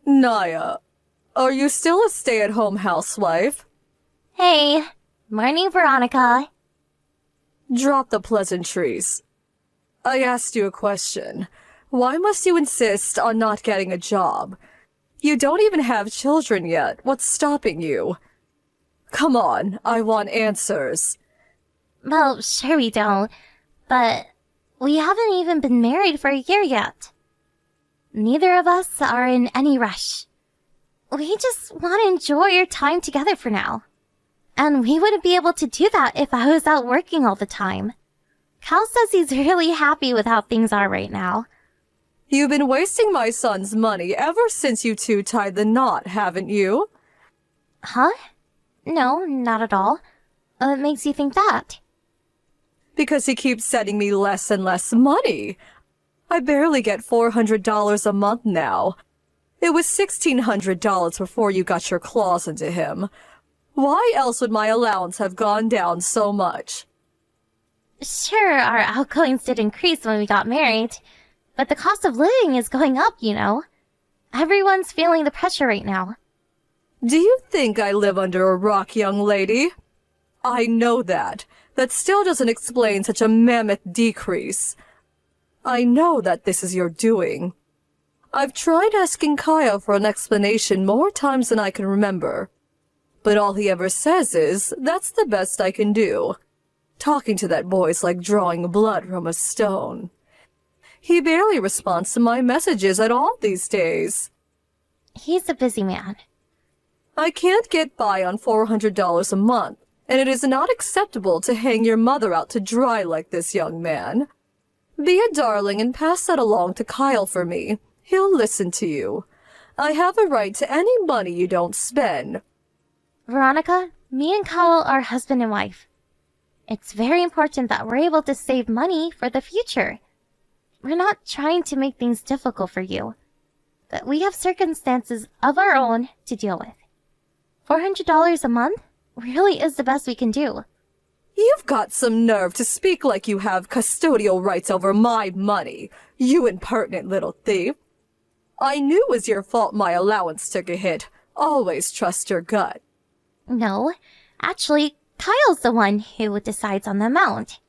Naya, are you still a stay-at-home housewife? Hey, morning, Veronica. Drop the pleasantries. I asked you a question. Why must you insist on not getting a job? You don't even have children yet. What's stopping you? Come on, I want answers. Well, sure we don't, but we haven't even been married for a year yet. Neither of us are in any rush. We just want to enjoy our time together for now. And we wouldn't be able to do that if I was out working all the time. Cal says he's really happy with how things are right now. You've been wasting my son's money ever since you two tied the knot, haven't you? Huh? No, not at all. What makes you think that? Because he keeps sending me less and less money. I barely get $400 a month now. It was $1,600 before you got your claws into him. Why else would my allowance have gone down so much? Sure, our outgoings did increase when we got married, but the cost of living is going up, you know. Everyone's feeling the pressure right now. Do you think I live under a rock, young lady? I know that. That still doesn't explain such a mammoth decrease. I know that this is your doing. I've tried asking Kyle for an explanation more times than I can remember. But all he ever says is, that's the best I can do. Talking to that boy's like drawing blood from a stone. He barely responds to my messages at all these days. He's a busy man. I can't get by on $400 a month, and it is not acceptable to hang your mother out to dry like this, young man. Be a darling and pass that along to Kyle for me. He'll listen to you. I have a right to any money you don't spend. Veronica, me and Kyle are husband and wife. It's very important that we're able to save money for the future. We're not trying to make things difficult for you, but we have circumstances of our own to deal with. $400 a month really is the best we can do. You've got some nerve to speak like you have custodial rights over my money, you impertinent little thief. I knew it was your fault my allowance took a hit. Always trust your gut. No, actually, Kyle's the one who decides on the amount.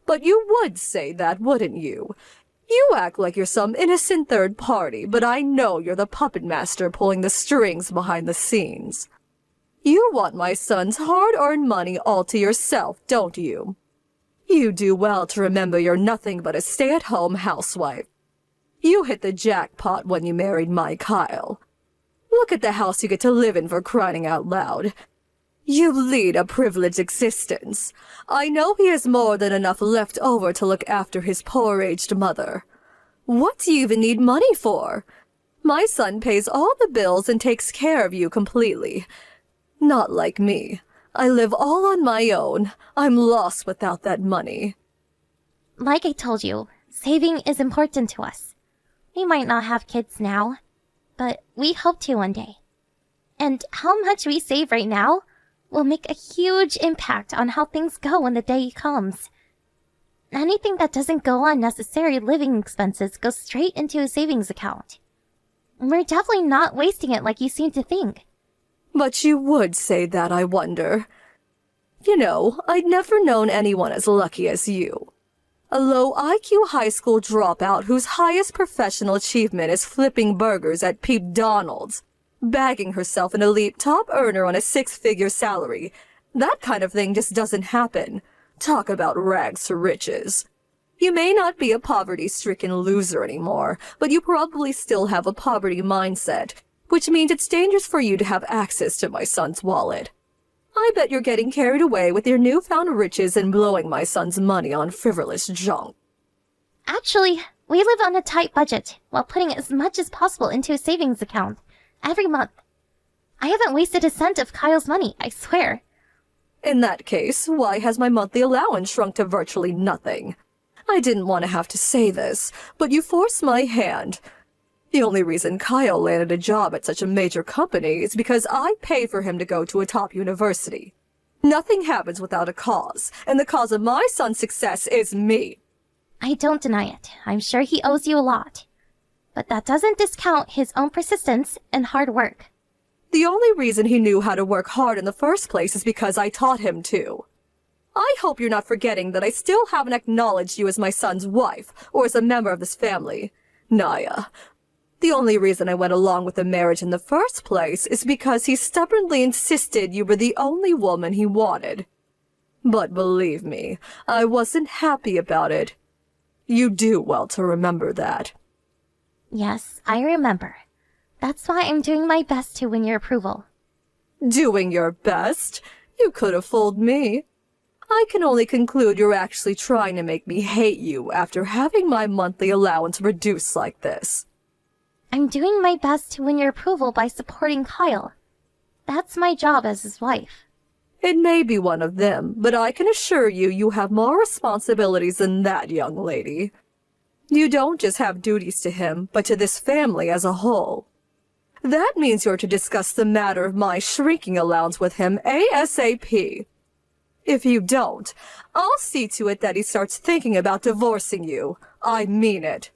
But you would say that, wouldn't you? You act like you're some innocent third party, but I know you're the puppet master pulling the strings behind the scenes. You want my son's hard-earned money all to yourself, don't you? You do well to remember you're nothing but a stay-at-home housewife. You hit the jackpot when you married my Kyle. Look at the house you get to live in, for crying out loud. You lead a privileged existence. I know he has more than enough left over to look after his poor aged mother. What do you even need money for? My son pays all the bills and takes care of you completely. Not like me. I live all on my own. I'm lost without that money. Like I told you, saving is important to us. We might not have kids now, but we hope to one day. And how much we save right now will make a huge impact on how things go when the day comes. Anything that doesn't go on necessary living expenses goes straight into a savings account. We're definitely not wasting it like you seem to think. But you would say that, I wonder. You know, I'd never known anyone as lucky as you. A low IQ high school dropout whose highest professional achievement is flipping burgers at Peep Donald's, bagging herself an elite top earner on a six-figure salary. That kind of thing just doesn't happen. Talk about rags to riches. You may not be a poverty-stricken loser anymore, but you probably still have a poverty mindset, which means it's dangerous for you to have access to my son's wallet. I bet you're getting carried away with your newfound riches and blowing my son's money on frivolous junk. Actually, we live on a tight budget while putting as much as possible into a savings account every month. I haven't wasted a cent of Kyle's money, I swear. In that case, why has my monthly allowance shrunk to virtually nothing? I didn't want to have to say this, but you forced my hand. The only reason Kyle landed a job at such a major company is because I pay for him to go to a top university. Nothing happens without a cause, and the cause of my son's success is me. I don't deny it. I'm sure he owes you a lot. but that doesn't discount his own persistence and hard work. The only reason he knew how to work hard in the first place is because I taught him to. I hope you're not forgetting that I still haven't acknowledged you as my son's wife, or as a member of this family. Naya, the only reason I went along with the marriage in the first place is because he stubbornly insisted you were the only woman he wanted. But believe me, I wasn't happy about it. You do well to remember that. Yes, I remember. That's why I'm doing my best to win your approval. Doing your best? You could have fooled me. I can only conclude you're actually trying to make me hate you after having my monthly allowance reduced like this. I'm doing my best to win your approval by supporting Kyle. That's my job as his wife. It may be one of them, but I can assure you you have more responsibilities than that, young lady. You don't just have duties to him, but to this family as a whole. That means you're to discuss the matter of my shrinking allowance with him ASAP. If you don't, I'll see to it that he starts thinking about divorcing you. I mean it.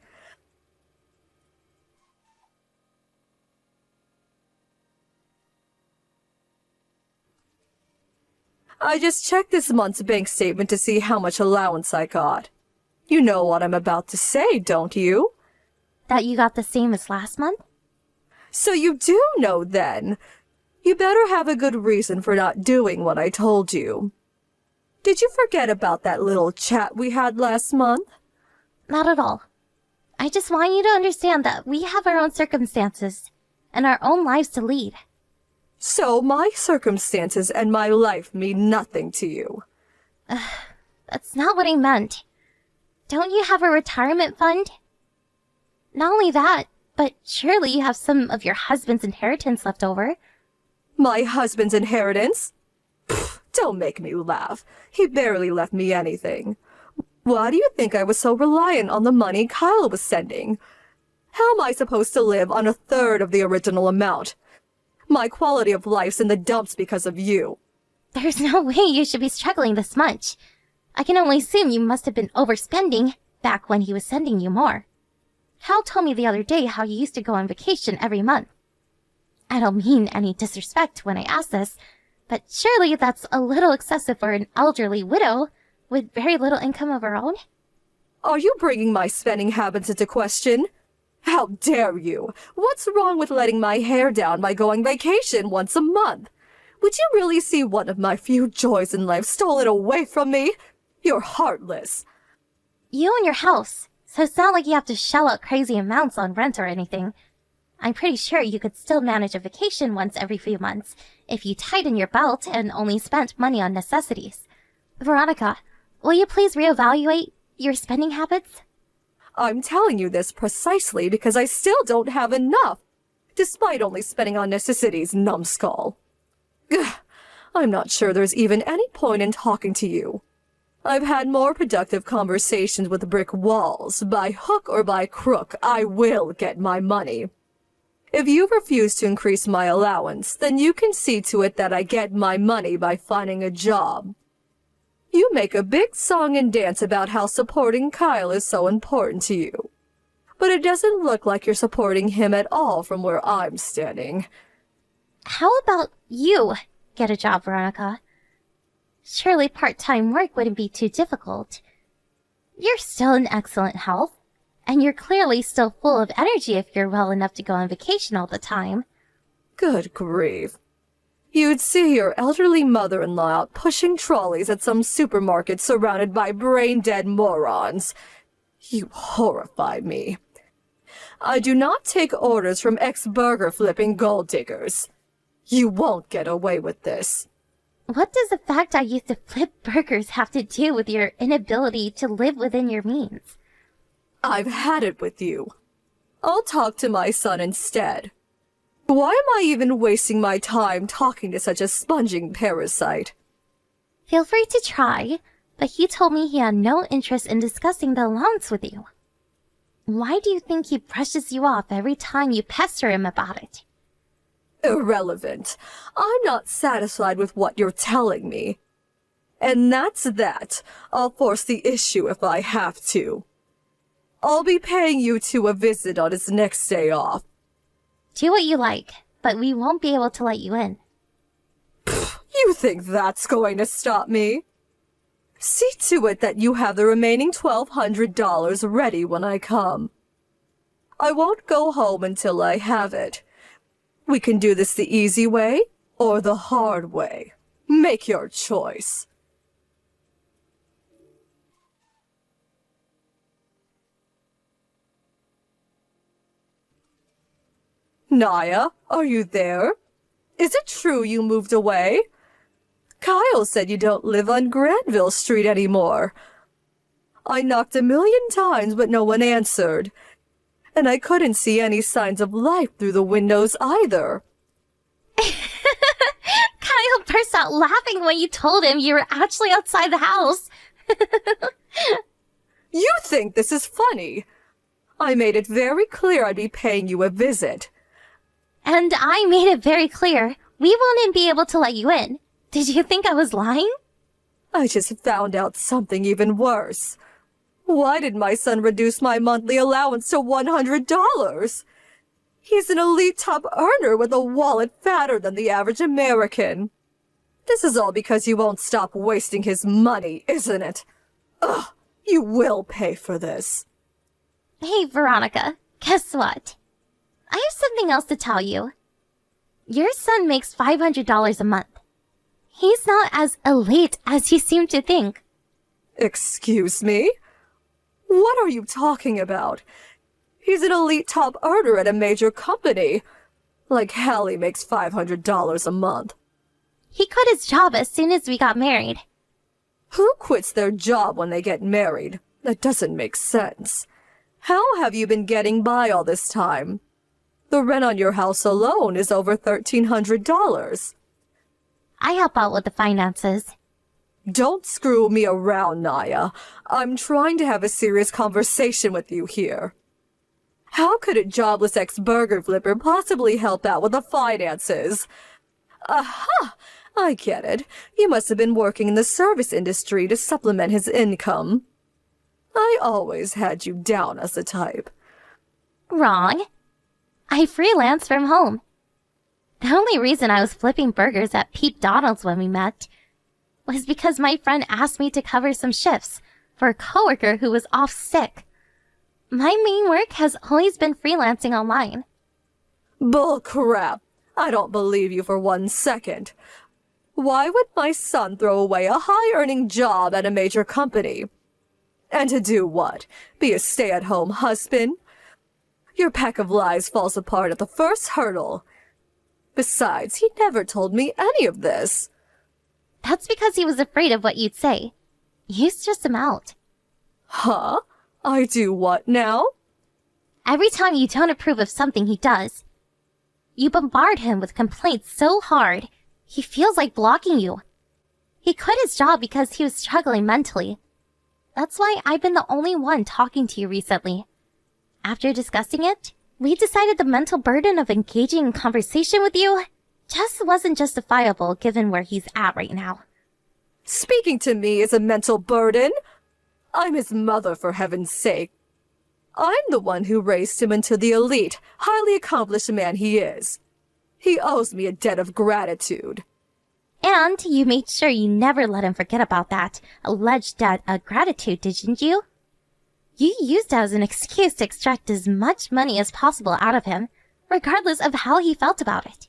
I just checked this month's bank statement to see how much allowance I got. You know what I'm about to say, don't you? That you got the same as last month? So you do know then. You better have a good reason for not doing what I told you. Did you forget about that little chat we had last month? Not at all. I just want you to understand that we have our own circumstances and our own lives to lead. So my circumstances and my life mean nothing to you. That's not what I meant. Don't you have a retirement fund? Not only that, but surely you have some of your husband's inheritance left over. My husband's inheritance? Pfft, don't make me laugh. He barely left me anything. Why do you think I was so reliant on the money Kyle was sending? How am I supposed to live on a third of the original amount? My quality of life's in the dumps because of you. There's no way you should be struggling this much. I can only assume you must have been overspending back when he was sending you more. Hal told me the other day how you used to go on vacation every month. I don't mean any disrespect when I ask this, but surely that's a little excessive for an elderly widow with very little income of her own? Are you bringing my spending habits into question? How dare you? What's wrong with letting my hair down by going vacation once a month? Would you really see one of my few joys in life stolen away from me? You're heartless. You own your house, so it's not like you have to shell out crazy amounts on rent or anything. I'm pretty sure you could still manage a vacation once every few months if you tighten your belt and only spent money on necessities. Veronica, will you please reevaluate your spending habits? I'm telling you this precisely because I still don't have enough, despite only spending on necessities, numbskull. Ugh, I'm not sure there's even any point in talking to you. I've had more productive conversations with brick walls. By hook or by crook, I will get my money. If you refuse to increase my allowance, then you can see to it that I get my money by finding a job. You make a big song and dance about how supporting Kyle is so important to you. But it doesn't look like you're supporting him at all from where I'm standing. How about you get a job, Veronica? Surely part-time work wouldn't be too difficult. You're still in excellent health, and you're clearly still full of energy if you're well enough to go on vacation all the time. Good grief. You'd see your elderly mother-in-law out pushing trolleys at some supermarket surrounded by brain-dead morons. You horrify me. I do not take orders from ex-burger-flipping gold diggers. You won't get away with this. What does the fact I used to flip burgers have to do with your inability to live within your means? I've had it with you. I'll talk to my son instead. Why am I even wasting my time talking to such a sponging parasite? Feel free to try, but he told me he had no interest in discussing the allowance with you. Why do you think he brushes you off every time you pester him about it? Irrelevant. I'm not satisfied with what you're telling me. And that's that. I'll force the issue if I have to. I'll be paying you two a visit on his next day off. Do what you like, but we won't be able to let you in. You think that's going to stop me? See to it that you have the remaining $1,200 ready when I come. I won't go home until I have it. We can do this the easy way or the hard way. Make your choice. Naya, are you there? Is it true you moved away? Kyle said you don't live on Granville Street anymore. I knocked 1,000,000 times, but no one answered. And I couldn't see any signs of life through the windows either. Kyle burst out laughing when you told him you were actually outside the house. You think this is funny? I made it very clear I'd be paying you a visit. And I made it very clear we wouldn't be able to let you in. Did you think I was lying? I just found out something even worse. Why did my son reduce my monthly allowance to $100? He's an elite top earner with a wallet fatter than the average American. This is all because you won't stop wasting his money, isn't it? Ugh, you will pay for this. Hey, Veronica, guess what? I have something else to tell you. Your son makes $500 a month. He's not as elite as you seem to think. Excuse me? What are you talking about? He's an elite top earner at a major company. Like hell he makes $500 a month. He quit his job as soon as we got married. Who quits their job when they get married? That doesn't make sense. How have you been getting by all this time? The rent on your house alone is over $1,300. I help out with the finances. Don't screw me around, Naya. I'm trying to have a serious conversation with you here. How could a jobless ex-burger flipper possibly help out with the finances? Aha! I get it. You must have been working in the service industry to supplement his income. I always had you down as the type. Wrong. I freelance from home. The only reason I was flipping burgers at Pete Donald's when we met was because my friend asked me to cover some shifts for a coworker who was off sick. My main work has always been freelancing online. Bull crap. I don't believe you for 1 second. Why would my son throw away a high-earning job at a major company? And to do what? Be a stay-at-home husband? Your pack of lies falls apart at the first hurdle. Besides, he never told me any of this. That's because he was afraid of what you'd say. You stressed him out. Huh? I do what now? Every time you don't approve of something he does, you bombard him with complaints so hard, he feels like blocking you. He quit his job because he was struggling mentally. That's why I've been the only one talking to you recently. After discussing it, we decided the mental burden of engaging in conversation with you just wasn't justifiable given where he's at right now. Speaking to me is a mental burden? I'm his mother, for heaven's sake. I'm the one who raised him into the elite, highly accomplished man he is. He owes me a debt of gratitude. And you made sure you never let him forget about that alleged debt of gratitude, didn't you? You used it as an excuse to extract as much money as possible out of him, regardless of how he felt about it.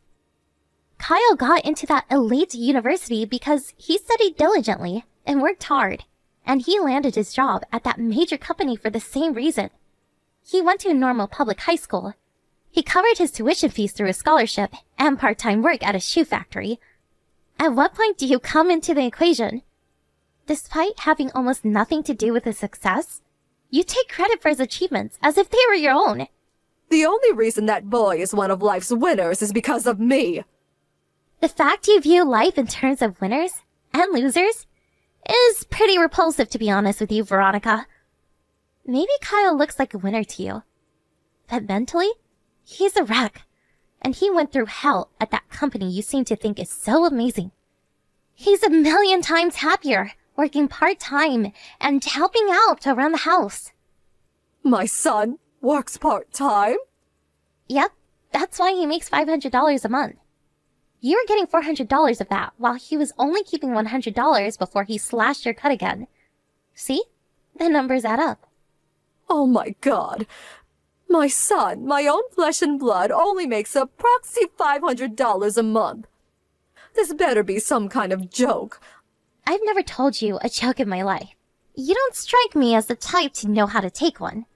Kyle got into that elite university because he studied diligently and worked hard, and he landed his job at that major company for the same reason. He went to a normal public high school. He covered his tuition fees through a scholarship and part-time work at a shoe factory. At what point do you come into the equation? Despite having almost nothing to do with his success, you take credit for his achievements as if they were your own. The only reason that boy is one of life's winners is because of me. The fact you view life in terms of winners and losers is pretty repulsive, to be honest with you, Veronica. Maybe Kyle looks like a winner to you, but mentally, he's a wreck, and he went through hell at that company you seem to think is so amazing. He's 1,000,000 times happier working part-time and helping out around the house. My son works part-time? Yep, that's why he makes $500 a month. You were getting $400 of that, while he was only keeping $100 before he slashed your cut again. See? The numbers add up. Oh my God. My son, my own flesh and blood, only makes a proxy $500 a month. This better be some kind of joke. I've never told you a joke in my life. You don't strike me as the type to know how to take one.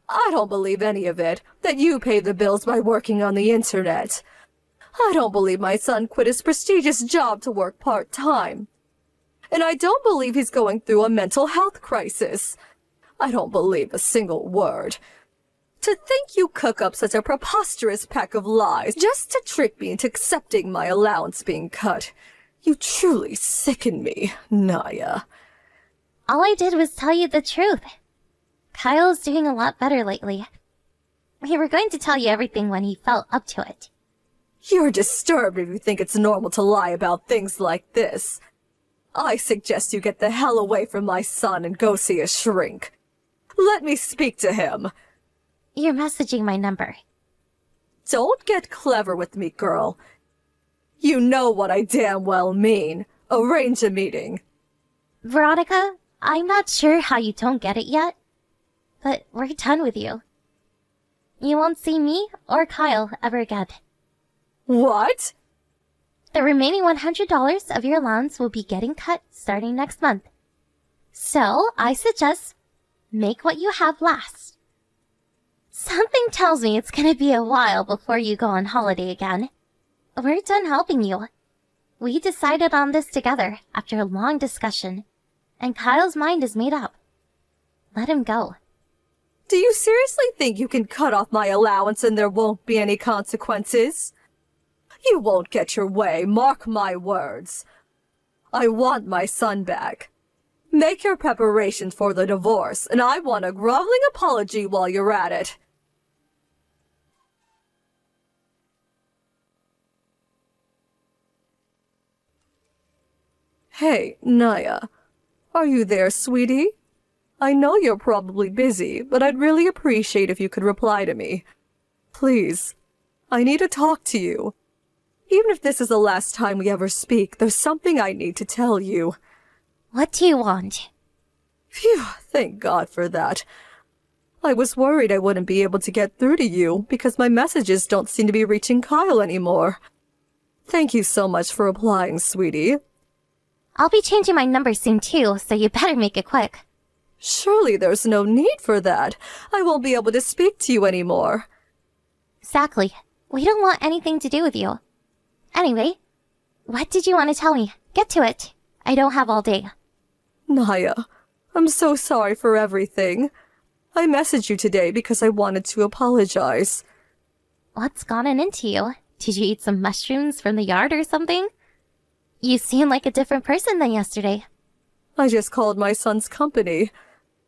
I don't believe any of it, that you pay the bills by working on the internet. I don't believe my son quit his prestigious job to work part-time. And I don't believe he's going through a mental health crisis. I don't believe a single word. To think you cook up such a preposterous pack of lies just to trick me into accepting my allowance being cut. You truly sicken me, Naya. All I did was tell you the truth. Kyle's doing a lot better lately. We were going to tell you everything when he felt up to it. You're disturbed if you think it's normal to lie about things like this. I suggest you get the hell away from my son and go see a shrink. Let me speak to him. You're messaging my number. Don't get clever with me, girl. You know what I damn well mean. Arrange a meeting. Veronica, I'm not sure how you don't get it yet, but we're done with you. You won't see me or Kyle ever again. What? The remaining $100 of your allowance will be getting cut starting next month. So, I suggest make what you have last. Something tells me it's gonna be a while before you go on holiday again. We're done helping you. We decided on this together after a long discussion, and Kyle's mind is made up. Let him go. Do you seriously think you can cut off my allowance and there won't be any consequences? You won't get your way, mark my words. I want my son back. Make your preparations for the divorce, and I want a groveling apology while you're at it. Hey, Naya. Are you there, sweetie? I know you're probably busy, but I'd really appreciate if you could reply to me. Please. I need to talk to you. Even if this is the last time we ever speak, there's something I need to tell you. What do you want? Phew, thank God for that. I was worried I wouldn't be able to get through to you because my messages don't seem to be reaching Kyle anymore. Thank you so much for replying, sweetie. I'll be changing my number soon too, so you better make it quick. Surely there's no need for that. I won't be able to speak to you anymore. Exactly. We don't want anything to do with you. Anyway, what did you want to tell me? Get to it. I don't have all day. Naya, I'm so sorry for everything. I messaged you today because I wanted to apologize. What's gotten into you? Did you eat some mushrooms from the yard or something? You seem like a different person than yesterday. I just called my son's company.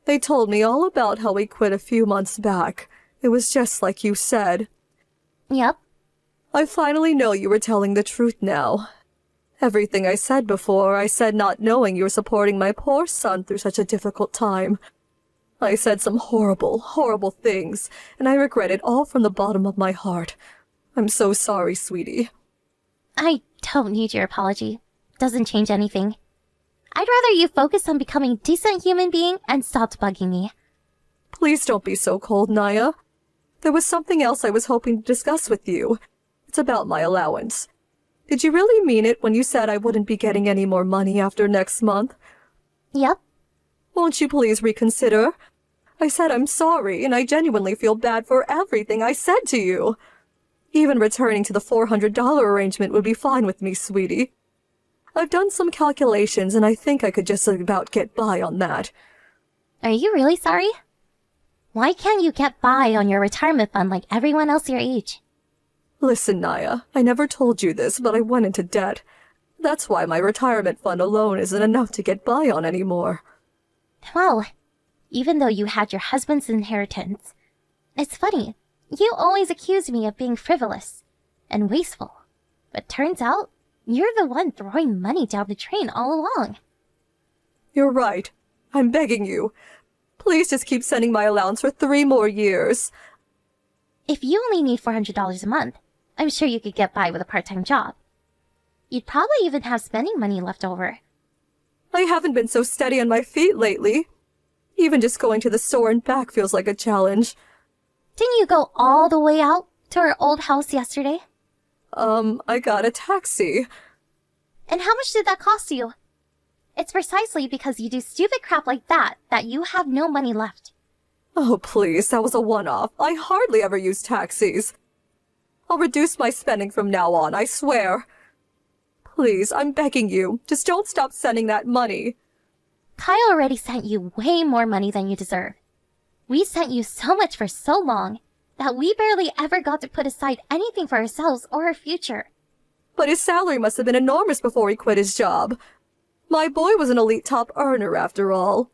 They told me all about how he quit a few months back. It was just like you said. Yep. I finally know you were telling the truth now. Everything I said before, I said not knowing you were supporting my poor son through such a difficult time. I said some horrible, horrible things, and I regret it all from the bottom of my heart. I'm so sorry, sweetie. I don't need your apology. Doesn't change anything. I'd rather you focus on becoming a decent human being and stop bugging me. Please don't be so cold, Naya. There was something else I was hoping to discuss with you. It's about my allowance. Did you really mean it when you said I wouldn't be getting any more money after next month? Yep. Won't you please reconsider? I said I'm sorry, and I genuinely feel bad for everything I said to you. Even returning to the $400 arrangement would be fine with me, sweetie. I've done some calculations, and I think I could just about get by on that. Are you really sorry? Why can't you get by on your retirement fund like everyone else your age? Listen, Naya, I never told you this, but I went into debt. That's why my retirement fund alone isn't enough to get by on anymore. Well, even though you had your husband's inheritance, it's funny. You always accused me of being frivolous and wasteful. But turns out, you're the one throwing money down the drain all along. You're right. I'm begging you. Please just keep sending my allowance for 3 more years. If you only need $400 a month, I'm sure you could get by with a part-time job. You'd probably even have spending money left over. I haven't been so steady on my feet lately. Even just going to the store and back feels like a challenge. Didn't you go all the way out to our old house yesterday? I got a taxi. And how much did that cost you? It's precisely because you do stupid crap like that you have no money left. Oh, please, that was a one-off. I hardly ever use taxis. I'll reduce my spending from now on, I swear. Please, I'm begging you, just don't stop sending that money. Kyle already sent you way more money than you deserve. We sent you so much for so long that we barely ever got to put aside anything for ourselves or our future. But his salary must have been enormous before he quit his job. My boy was an elite top earner after all.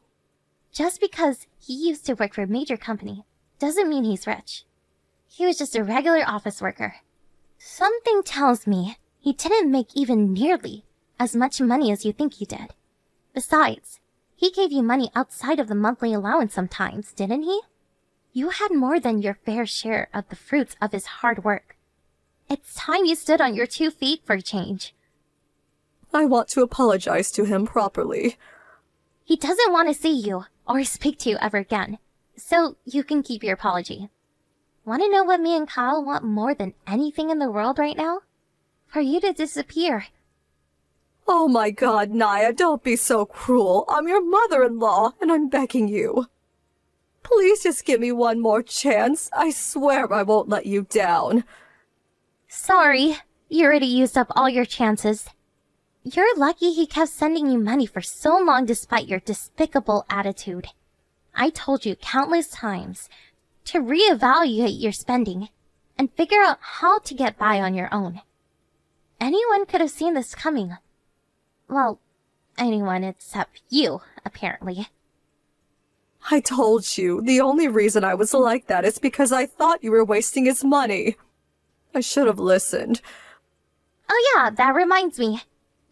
Just because he used to work for a major company doesn't mean he's rich. He was just a regular office worker. Something tells me he didn't make even nearly as much money as you think he did. Besides, he gave you money outside of the monthly allowance sometimes, didn't he? You had more than your fair share of the fruits of his hard work. It's time you stood on your 2 feet for a change. I want to apologize to him properly. He doesn't want to see you or speak to you ever again, so you can keep your apology. Want to know what me and Kyle want more than anything in the world right now? For you to disappear. Oh my God, Naya, don't be so cruel. I'm your mother-in-law, and I'm begging you. Please just give me one more chance. I swear I won't let you down. Sorry, you already used up all your chances. You're lucky he kept sending you money for so long despite your despicable attitude. I told you countless times to reevaluate your spending and figure out how to get by on your own. Anyone could have seen this coming. Well, anyone except you, apparently. I told you, the only reason I was like that is because I thought you were wasting his money. I should have listened. Oh yeah, that reminds me.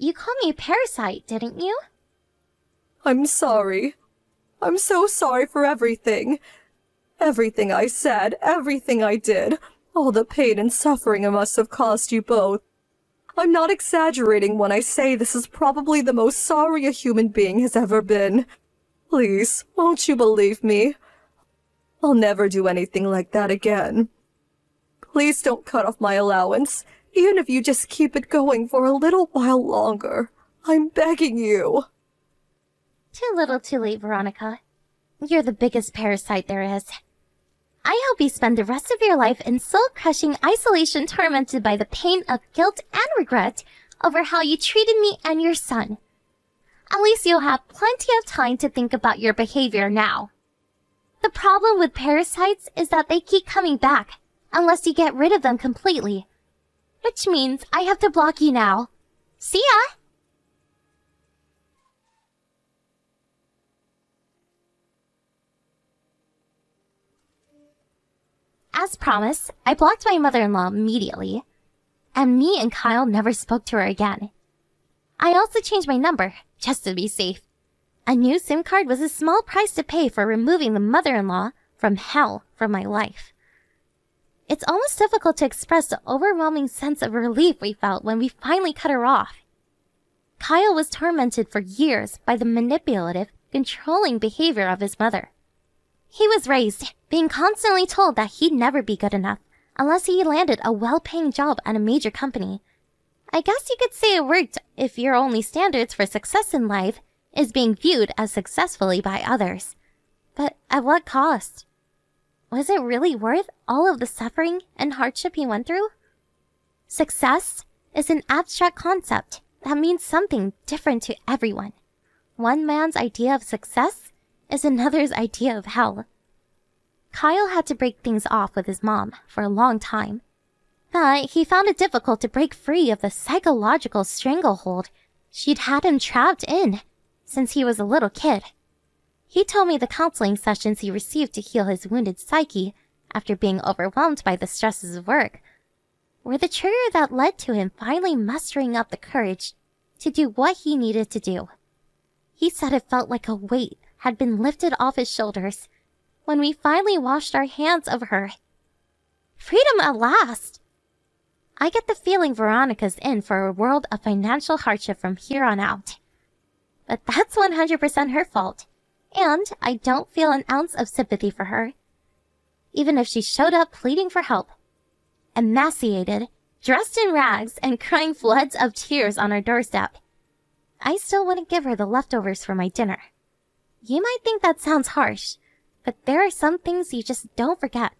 You called me a parasite, didn't you? I'm sorry. I'm so sorry for everything. Everything I said, everything I did, all the pain and suffering I must have caused you both. I'm not exaggerating when I say this is probably the most sorry a human being has ever been. Please, won't you believe me? I'll never do anything like that again. Please don't cut off my allowance, even if you just keep it going for a little while longer. I'm begging you. Too little too late, Veronica. You're the biggest parasite there is. I hope you spend the rest of your life in soul-crushing isolation, tormented by the pain of guilt and regret over how you treated me and your son. At least you'll have plenty of time to think about your behavior now. The problem with parasites is that they keep coming back, unless you get rid of them completely. Which means I have to block you now. See ya! As promised, I blocked my mother-in-law immediately, and me and Kyle never spoke to her again. I also changed my number, just to be safe. A new SIM card was a small price to pay for removing the mother-in-law from hell from my life. It's almost difficult to express the overwhelming sense of relief we felt when we finally cut her off. Kyle was tormented for years by the manipulative, controlling behavior of his mother. He was raised being constantly told that he'd never be good enough unless he landed a well-paying job at a major company. I guess you could say it worked if your only standards for success in life is being viewed as successfully by others. But at what cost? Was it really worth all of the suffering and hardship he went through? Success is an abstract concept that means something different to everyone. One man's idea of success is another's idea of hell. Kyle had to break things off with his mom for a long time, but he found it difficult to break free of the psychological stranglehold she'd had him trapped in since he was a little kid. He told me the counseling sessions he received to heal his wounded psyche after being overwhelmed by the stresses of work were the trigger that led to him finally mustering up the courage to do what he needed to do. He said it felt like a weight had been lifted off his shoulders when we finally washed our hands of her. Freedom at last! I get the feeling Veronica's in for a world of financial hardship from here on out. But that's 100% her fault, and I don't feel an ounce of sympathy for her. Even if she showed up pleading for help, emaciated, dressed in rags, and crying floods of tears on our doorstep, I still wouldn't give her the leftovers for my dinner. You might think that sounds harsh, but there are some things you just don't forget.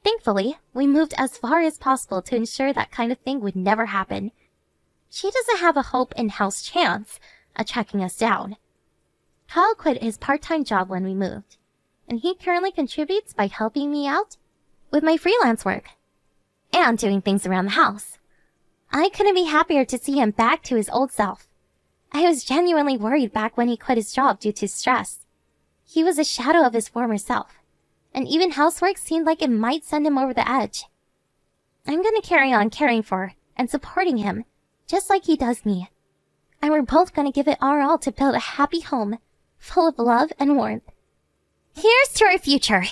Thankfully, we moved as far as possible to ensure that kind of thing would never happen. She doesn't have a hope in hell's chance of tracking us down. Kyle quit his part-time job when we moved, and he currently contributes by helping me out with my freelance work and doing things around the house. I couldn't be happier to see him back to his old self. I was genuinely worried back when he quit his job due to stress. He was a shadow of his former self, and even housework seemed like it might send him over the edge. I'm gonna carry on caring for and supporting him, just like he does me. And we're both gonna give it our all to build a happy home, full of love and warmth. Here's to our future!